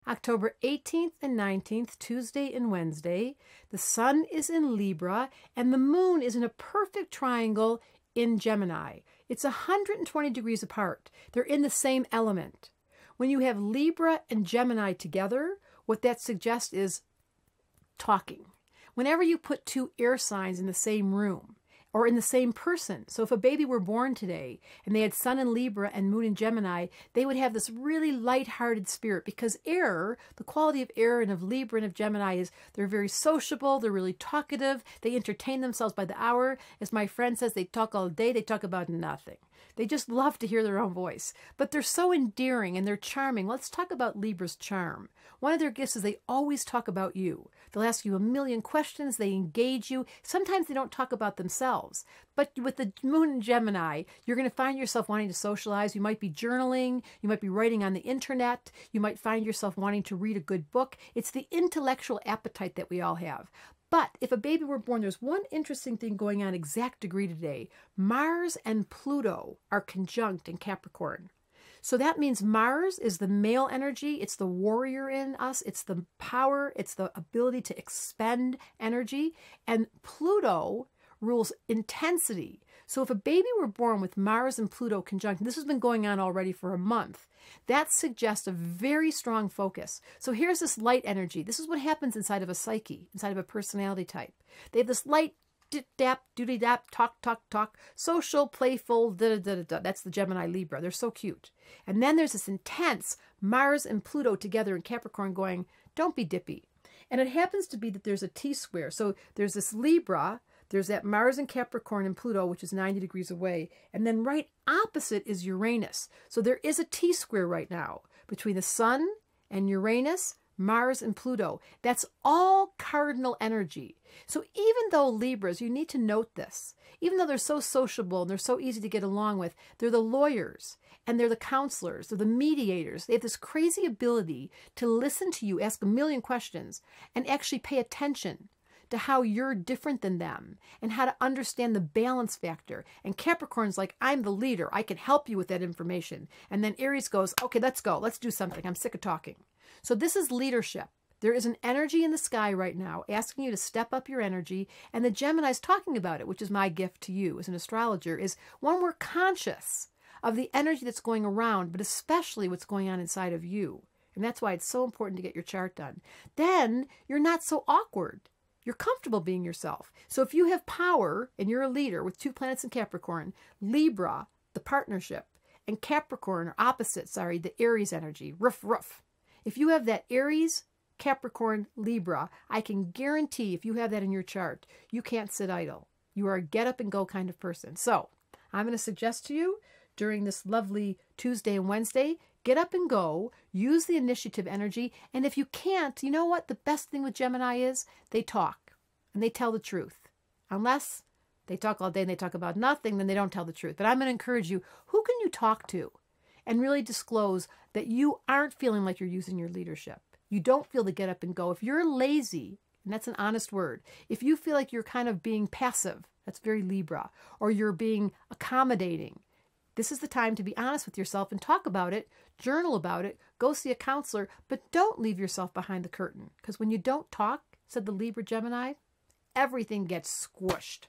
October 18th and 19th, Tuesday and Wednesday. The sun is in Libra and the moon is in a perfect triangle in Gemini. It's 120 degrees apart. They're in the same element. When you have Libra and Gemini together, what that suggests is talking. Whenever you put two air signs in the same room or in the same person, so if a baby were born today and they had sun in Libra and moon in Gemini, they would have this really light-hearted spirit, because air, the quality of air and of Libra and of Gemini is they're very sociable, they're really talkative, they entertain themselves by the hour. As my friend says, they talk all day, they talk about nothing. They just love to hear their own voice, but they're so endearing and they're charming. Let's talk about Libra's charm. One of their gifts is they always talk about you. They'll ask you a million questions. They engage you. Sometimes they don't talk about themselves, but with the moon in Gemini, you're going to find yourself wanting to socialize. You might be journaling. You might be writing on the internet. You might find yourself wanting to read a good book. It's the intellectual appetite that we all have. But if a baby were born, there's one interesting thing going on exact degree today. Mars and Pluto are conjunct in Capricorn. So that means Mars is the male energy. It's the warrior in us. It's the power. It's the ability to expend energy. And Pluto rules intensity. So if a baby were born with Mars and Pluto conjunct, and this has been going on already for a month, that suggests a very strong focus. So here's this light energy. This is what happens inside of a psyche, inside of a personality type. They have this light dip-dap, doody-dap, talk, social, playful, da-da-da-da-da. That's the Gemini Libra. They're so cute. And then there's this intense Mars and Pluto together in Capricorn going, don't be dippy. And it happens to be that there's a T-square. So there's this Libra, there's that Mars and Capricorn and Pluto, which is 90 degrees away. And then right opposite is Uranus. So there is a T-square right now between the Sun and Uranus, Mars and Pluto. That's all cardinal energy. So even though Libras, you need to note this, even though they're so sociable and they're so easy to get along with, they're the lawyers and they're the counselors, they're the mediators. They have this crazy ability to listen to you, ask a million questions, and actually pay attention to how you're different than them and how to understand the balance factor. And Capricorn's like, I'm the leader. I can help you with that information. And then Aries goes, okay, let's go. Let's do something. I'm sick of talking. So this is leadership. There is an energy in the sky right now asking you to step up your energy. And the Gemini's talking about it, which is my gift to you as an astrologer, is when we're conscious of the energy that's going around, but especially what's going on inside of you. And that's why it's so important to get your chart done. Then you're not so awkward. You're comfortable being yourself. So if you have power and you're a leader with 2 planets in Capricorn, Libra, the partnership, and Capricorn are opposites, the Aries energy, roof. If you have that Aries, Capricorn, Libra, I can guarantee if you have that in your chart, you can't sit idle. You are a get up and go kind of person. So I'm going to suggest to you during this lovely Tuesday and Wednesday, get up and go, use the initiative energy. And if you can't, you know what? The best thing with Gemini is they talk and they tell the truth. Unless they talk all day and they talk about nothing, then they don't tell the truth. But I'm going to encourage you, who can you talk to and really disclose that you aren't feeling like you're using your leadership? You don't feel the get up and go. If you're lazy, and that's an honest word, if you feel like you're kind of being passive, that's very Libra, or you're being accommodating, this is the time to be honest with yourself and talk about it, journal about it, go see a counselor, but don't leave yourself behind the curtain. Because when you don't talk, said the Libra Gemini, everything gets squished.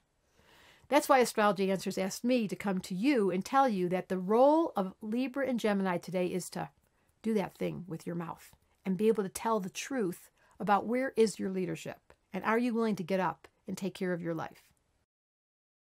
That's why Astrology Answers asked me to come to you and tell you that the role of Libra and Gemini today is to do that thing with your mouth and be able to tell the truth about where is your leadership and are you willing to get up and take care of your life.